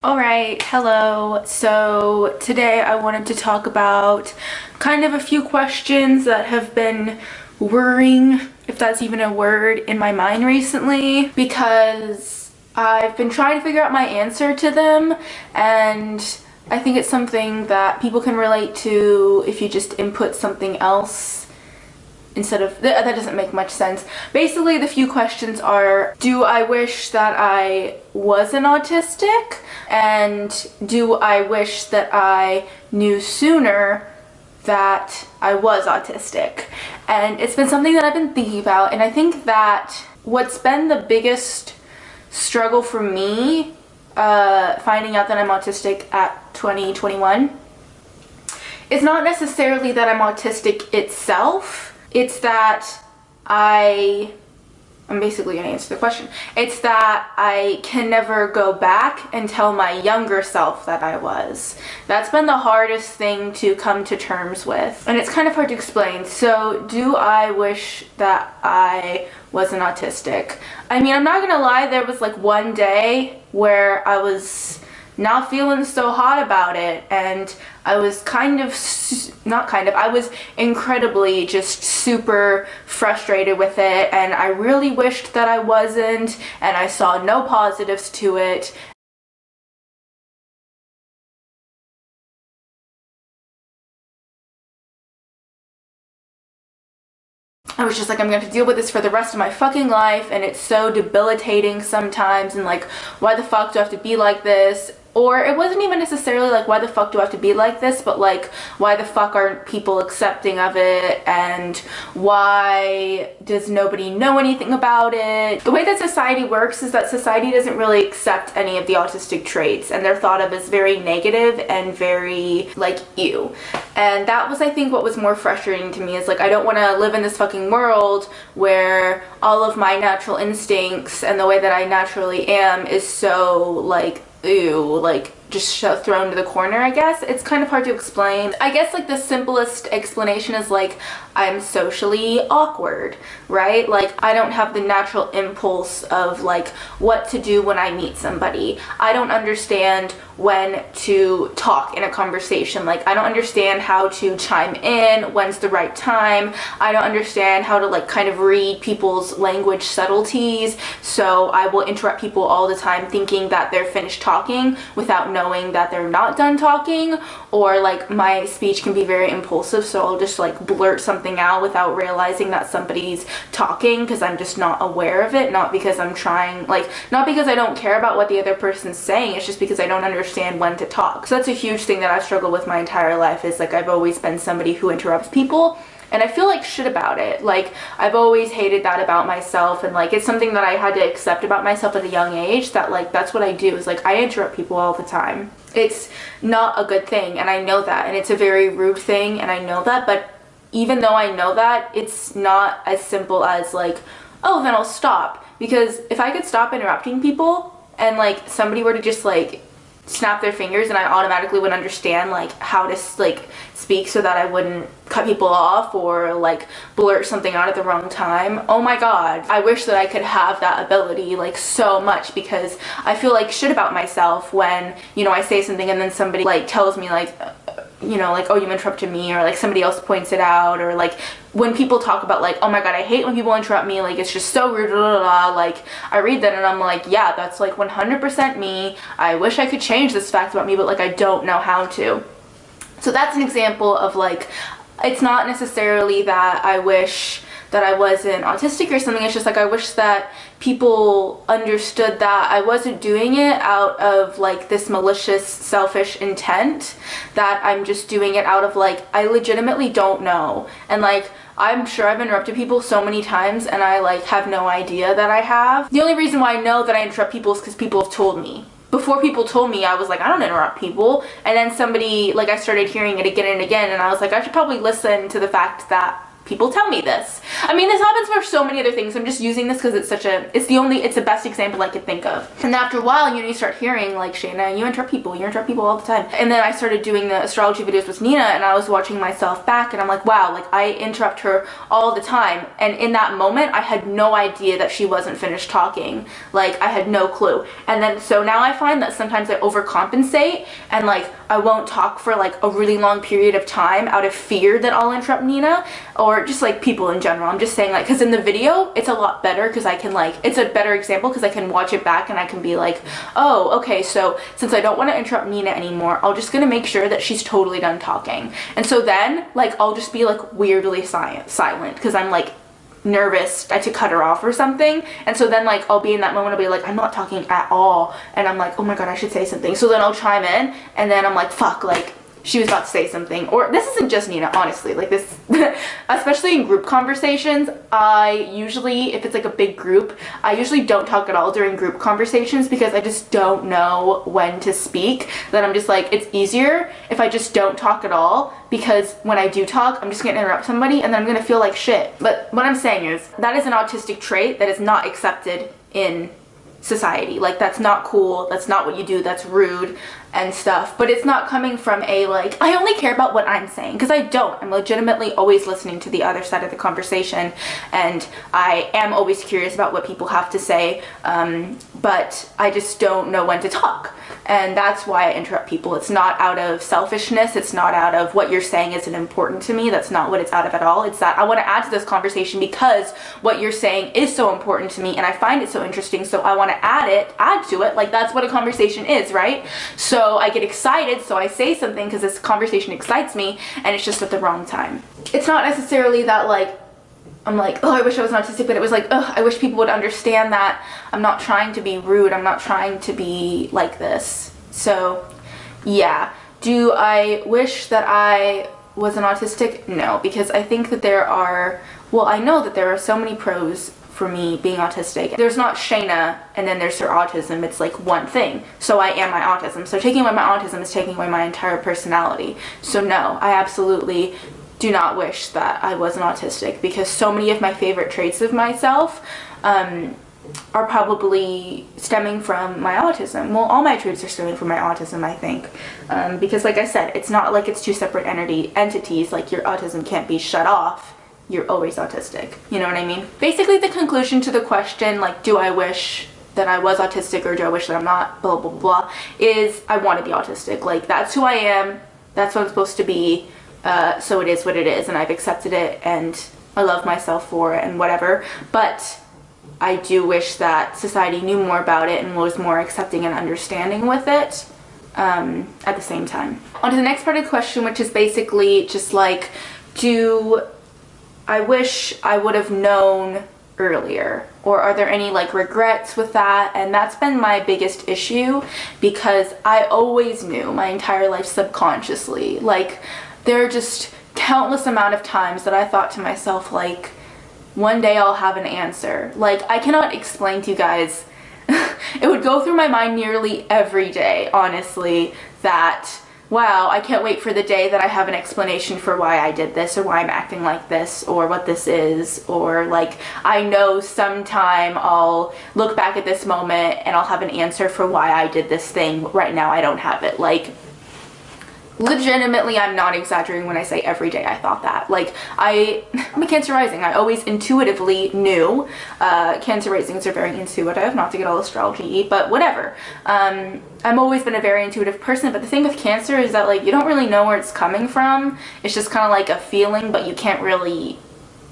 Alright, hello. So today I wanted to talk about kind of a few questions that have been worrying, if that's even a word, in my mind recently, because I've been trying to figure out my answer to them, and I think it's something that people can relate to if you just input something else instead of, that doesn't make much sense. Basically, the few questions are, do I wish that I wasn't autistic? And do I wish that I knew sooner that I was autistic? And it's been something that I've been thinking about, and I think that what's been the biggest struggle for me finding out that I'm autistic at 2021 is not necessarily that I'm autistic itself. It's that I'm basically going to answer the question. It's that I can never go back and tell my younger self that I was. That's been the hardest thing to come to terms with. And it's kind of hard to explain. So, do I wish that I wasn't autistic? I mean, I'm not going to lie, there was like one day where I was not feeling so hot about it, and I was I was incredibly just super frustrated with it, and I really wished that I wasn't, and I saw no positives to it. I was just like, I'm gonna have to deal with this for the rest of my fucking life, and it's so debilitating sometimes, and like, why the fuck do I have to be like this? Or it wasn't even necessarily like, why the fuck do I have to be like this, but like, why the fuck aren't people accepting of it, and why does nobody know anything about it? The way that society works is that society doesn't really accept any of the autistic traits, and they're thought of as very negative and very like, ew. And that was, I think, what was more frustrating to me, is like, I don't want to live in this fucking world where all of my natural instincts and the way that I naturally am is so like, ew, like just thrown to the corner, I guess. It's kind of hard to explain. I guess like the simplest explanation is like, I'm socially awkward, right? Like, I don't have the natural impulse of like what to do when I meet somebody. I don't understand when to talk in a conversation. Like, I don't understand how to chime in, when's the right time. I don't understand how to like kind of read people's language subtleties, so I will interrupt people all the time thinking that they're finished talking without knowing that they're not done talking. Or like, my speech can be very impulsive, so I'll just like blurt something out without realizing that somebody's talking, because I'm just not aware of it, not because I'm trying, like, not because I don't care about what the other person's saying, it's just because I don't understand when to talk. So that's a huge thing that I've struggled with my entire life, is like, I've always been somebody who interrupts people, and I feel like shit about it. Like, I've always hated that about myself, and like, it's something that I had to accept about myself at a young age, that like, that's what I do, is like, I interrupt people all the time. It's not a good thing, and I know that, and it's a very rude thing, and I know that, but even though I know that, it's not as simple as like, oh, then I'll stop. Because if I could stop interrupting people, and like somebody were to just like snap their fingers, and I automatically would understand like how to like speak so that I wouldn't cut people off or like blurt something out at the wrong time, oh my god, I wish that I could have that ability like so much, because I feel like shit about myself when, you know, I say something and then somebody like tells me like, you know, like, oh, you interrupted me, or like somebody else points it out, or like when people talk about like, oh my god, I hate when people interrupt me, like it's just so rude, blah, blah, blah. Like, I read that and I'm like, yeah, that's like 100% me. I wish I could change this fact about me, but like, I don't know how to. So that's an example of like, it's not necessarily that I wish that I wasn't autistic or something, it's just like, I wish that people understood that I wasn't doing it out of like this malicious, selfish intent, that I'm just doing it out of like, I legitimately don't know. And like, I'm sure I've interrupted people so many times, and I like have no idea that I have. The only reason why I know that I interrupt people is because people have told me. Before people told me, I was like, I don't interrupt people. And then somebody, like, I started hearing it again and again, and I was like, I should probably listen to the fact that people tell me this. I mean, this happens for so many other things. I'm just using this because it's the best example I could think of. And after a while, you start hearing like, Shayna, you interrupt people all the time. And then I started doing the astrology videos with Nina, and I was watching myself back, and I'm like, wow, like I interrupt her all the time. And in that moment, I had no idea that she wasn't finished talking. Like, I had no clue. And then, so now I find that sometimes I overcompensate, and like, I won't talk for like a really long period of time out of fear that I'll interrupt Nina, or just like people in general. I'm just saying, like, because in the video it's a lot better because I can like, it's a better example because I can watch it back and I can be like, oh, okay, so since I don't want to interrupt Nina anymore, I'll just gonna make sure that she's totally done talking. And so then like I'll just be like weirdly silent because I'm like nervous to cut her off or something. And so then like I'll be in that moment, I'll be like, I'm not talking at all, and I'm like, oh my god, I should say something. So then I'll chime in, and then I'm like, fuck, like she was about to say something. Or this isn't just Nina, honestly, like this especially in group conversations, I usually, if it's like a big group, I usually don't talk at all during group conversations because I just don't know when to speak. Then I'm just like, it's easier if I just don't talk at all, because when I do talk, I'm just gonna interrupt somebody and then I'm gonna feel like shit. But what I'm saying is, that is an autistic trait that is not accepted in society. Like, that's not cool, that's not what you do, that's rude and stuff. But it's not coming from a like, I only care about what I'm saying, because I don't. I'm legitimately always listening to the other side of the conversation, and I am always curious about what people have to say, but I just don't know when to talk. And that's why I interrupt people. It's not out of selfishness, it's not out of what you're saying isn't important to me. That's not what it's out of at all. It's that I want to add to this conversation because what you're saying is so important to me and I find it so interesting, so I want to add to it. Like, that's what a conversation is, right? So I get excited, so I say something because this conversation excites me, and it's just at the wrong time. It's not necessarily that like I'm like, oh, I wish I was autistic, but it was like, oh, I wish people would understand that I'm not trying to be rude, I'm not trying to be like this. So yeah. Do I wish that I wasn't autistic? No, because I think that I know that there are so many pros for me being autistic. There's not Shayna and then there's her autism. It's like one thing. So I am my autism. So taking away my autism is taking away my entire personality. So no, I absolutely do not wish that I wasn't autistic, because so many of my favorite traits of myself are probably stemming from my autism. Well, all my traits are stemming from my autism, I think, because like I said, it's not like it's two separate entities. Like, your autism can't be shut off. You're always autistic. You know what I mean? Basically, the conclusion to the question, like, do I wish that I was autistic or do I wish that I'm not, blah, blah, blah, is I want to be autistic. Like, that's who I am. That's what I'm supposed to be. So it is what it is, and I've accepted it, and I love myself for it and whatever. But I do wish that society knew more about it and was more accepting and understanding with it at the same time. On to the next part of the question, which is basically just like, do I wish I would have known earlier, or are there any like regrets with that? And that's been my biggest issue, because I always knew my entire life subconsciously. Like, there are just countless amount of times that I thought to myself, like, one day I'll have an answer. Like, I cannot explain to you guys. It would go through my mind nearly every day, honestly, that, wow, I can't wait for the day that I have an explanation for why I did this, or why I'm acting like this, or what this is, or like, I know sometime I'll look back at this moment and I'll have an answer for why I did this thing. Right now I don't have it. Like, legitimately, I'm not exaggerating when I say every day I thought that. Like, I'm a Cancer rising. I always intuitively knew. Cancer risings are very intuitive, not to get all astrology-y, but whatever. I've always been a very intuitive person, but the thing with Cancer is that, like, you don't really know where it's coming from. It's just kind of like a feeling, but you can't really,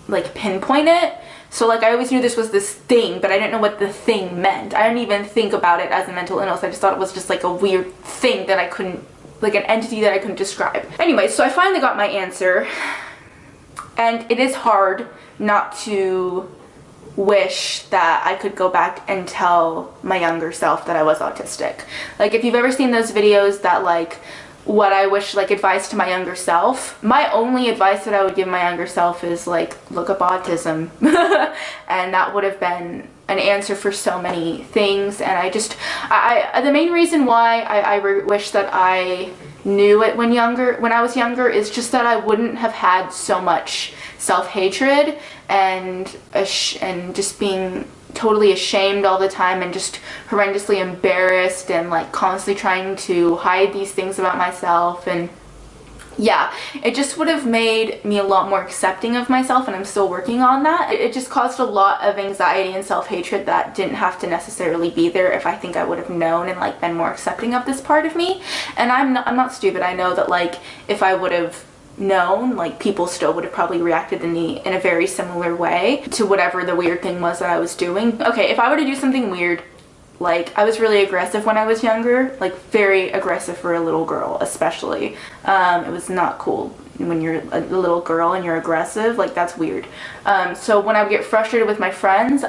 like, pinpoint it. So, like, I always knew this was this thing, but I didn't know what the thing meant. I didn't even think about it as a mental illness. I just thought it was just, like, a weird thing that I couldn't, like, an entity that I couldn't describe. Anyway, so I finally got my answer, and it is hard not to wish that I could go back and tell my younger self that I was autistic. Like, if you've ever seen those videos that, like, what I wish, like, advice to my younger self, my only advice that I would give my younger self is, like, look up autism. And that would have been an answer for so many things. And I just, the main reason why I wish that I knew it when I was younger, is just that I wouldn't have had so much self-hatred and just being totally ashamed all the time and just horrendously embarrassed and like constantly trying to hide these things about myself. And yeah, it just would have made me a lot more accepting of myself, and I'm still working on that. It just caused a lot of anxiety and self-hatred that didn't have to necessarily be there if I think I would have known and like been more accepting of this part of me. And I'm not stupid. I know that like if I would have known, like people still would have probably reacted to me in a very similar way to whatever the weird thing was that I was doing. Okay, if I were to do something weird, like I was really aggressive when I was younger, like very aggressive for a little girl especially. It was not cool when you're a little girl and you're aggressive, like that's weird. So when I would get frustrated with my friends,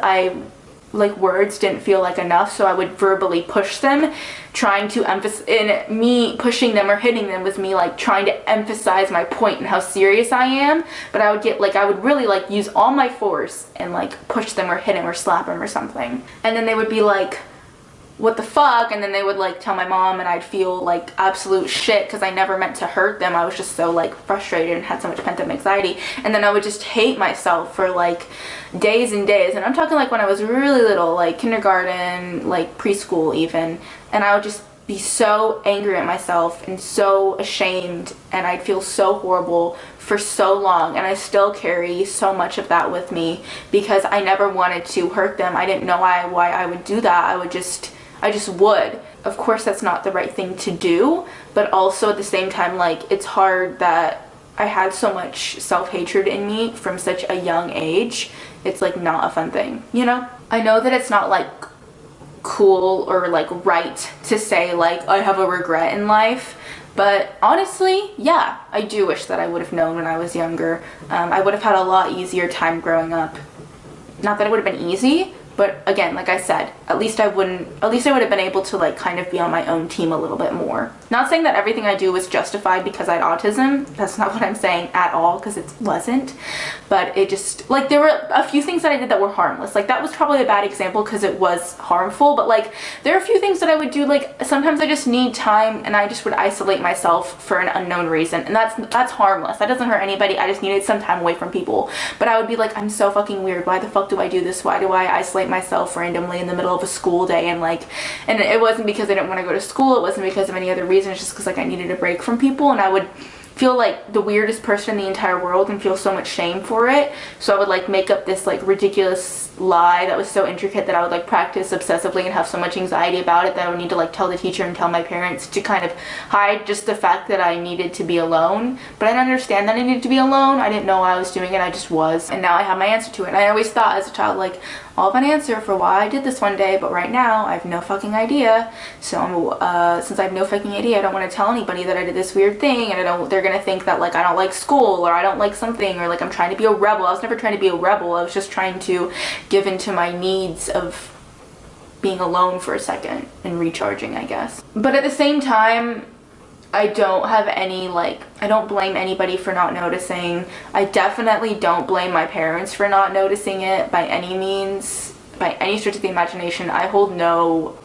like words didn't feel like enough, so I would verbally push them, trying to emphasize, and me pushing them or hitting them was me like trying to emphasize my point and how serious I am. But I would really like use all my force and like push them or hit them or slap them or something, and then they would be like, what the fuck? And then they would like tell my mom, and I'd feel like absolute shit because I never meant to hurt them. I was just so like frustrated and had so much pent-up anxiety, and then I would just hate myself for like days and days. And I'm talking like when I was really little, like kindergarten, like preschool even, and I would just be so angry at myself and so ashamed, and I'd feel so horrible for so long. And I still carry so much of that with me because I never wanted to hurt them. I didn't know why I would do that. I just would. Of course that's not the right thing to do, but also at the same time, like it's hard that I had so much self-hatred in me from such a young age. It's like not a fun thing, you know? I know that it's not like cool or like right to say like I have a regret in life, but honestly, yeah, I do wish that I would have known when I was younger. I would have had a lot easier time growing up. Not that it would have been easy, but again, like I said, at least I would have been able to like kind of be on my own team a little bit more. Not saying that everything I do was justified because I had autism. That's not what I'm saying at all, because it wasn't. But it just, like there were a few things that I did that were harmless. Like that was probably a bad example because it was harmful, but like there are a few things that I would do, like sometimes I just need time and I just would isolate myself for an unknown reason, and that's harmless. That doesn't hurt anybody. I just needed some time away from people. But I would be like, I'm so fucking weird. Why the fuck do I do this? Why do I isolate myself randomly in the middle of a school day? And it wasn't because I didn't want to go to school. It wasn't because of any other reason. It's just because like I needed a break from people, and I would feel like the weirdest person in the entire world and feel so much shame for it. So I would like make up this like ridiculous lie that was so intricate that I would like practice obsessively and have so much anxiety about it that I would need to like tell the teacher and tell my parents to kind of hide just the fact that I needed to be alone. But I didn't understand that I needed to be alone. I didn't know why I was doing it. I just was. And now I have my answer to it. And I always thought as a child, like, I'll have an answer for why I did this one day, but right now I have no fucking idea. So since I have no fucking idea, I don't want to tell anybody that I did this weird thing, and they're gonna think that like I don't like school, or I don't like something, or like I'm trying to be a rebel. I was never trying to be a rebel. I was just trying to give into my needs of being alone for a second and recharging, I guess. But at the same time, I don't have any, like, I don't blame anybody for not noticing. I definitely don't blame my parents for not noticing it by any means, by any stretch of the imagination. I hold no,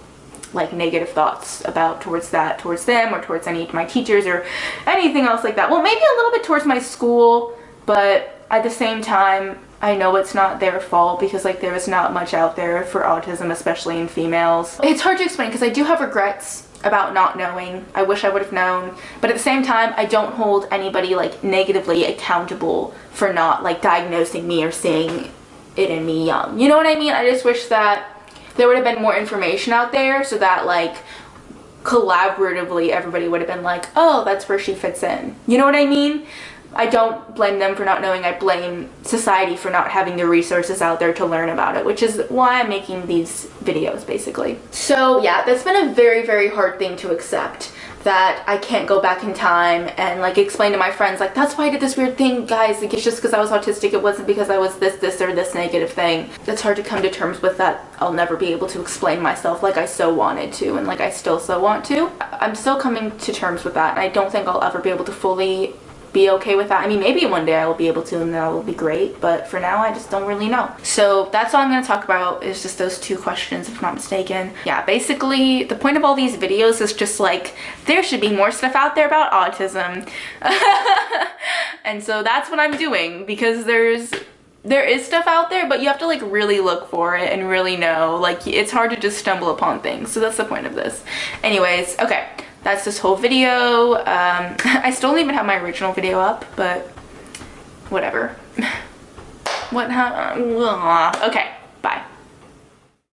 like, negative thoughts towards them, or towards any of my teachers, or anything else like that. Well, maybe a little bit towards my school, but at the same time, I know it's not their fault because like there is not much out there for autism, especially in females. It's hard to explain because I do have regrets about not knowing. I wish I would have known, but at the same time I don't hold anybody like negatively accountable for not like diagnosing me or seeing it in me young. You know what I mean? I just wish that there would have been more information out there so that like collaboratively everybody would have been like, oh, that's where she fits in. You know what I mean? I don't blame them for not knowing. I blame society for not having the resources out there to learn about it, which is why I'm making these videos basically. So yeah, that's been a very, very hard thing to accept, that I can't go back in time and like explain to my friends like, that's why I did this weird thing, guys, like it's just because I was autistic. It wasn't because I was this or this negative thing. It's hard to come to terms with that. I'll never be able to explain myself like I so wanted to, and like I still so want to. I'm still coming to terms with that, and I don't think I'll ever be able to fully be okay with that. I mean, maybe one day I will be able to and that will be great, but for now I just don't really know. So that's all I'm going to talk about, is just those 2 questions, if I'm not mistaken. Yeah, basically the point of all these videos is just like, there should be more stuff out there about autism. And so that's what I'm doing, because there is stuff out there, but you have to like really look for it and really know. Like, it's hard to just stumble upon things. So that's the point of this. Anyways, okay, that's this whole video. I still don't even have my original video up, but whatever. Okay,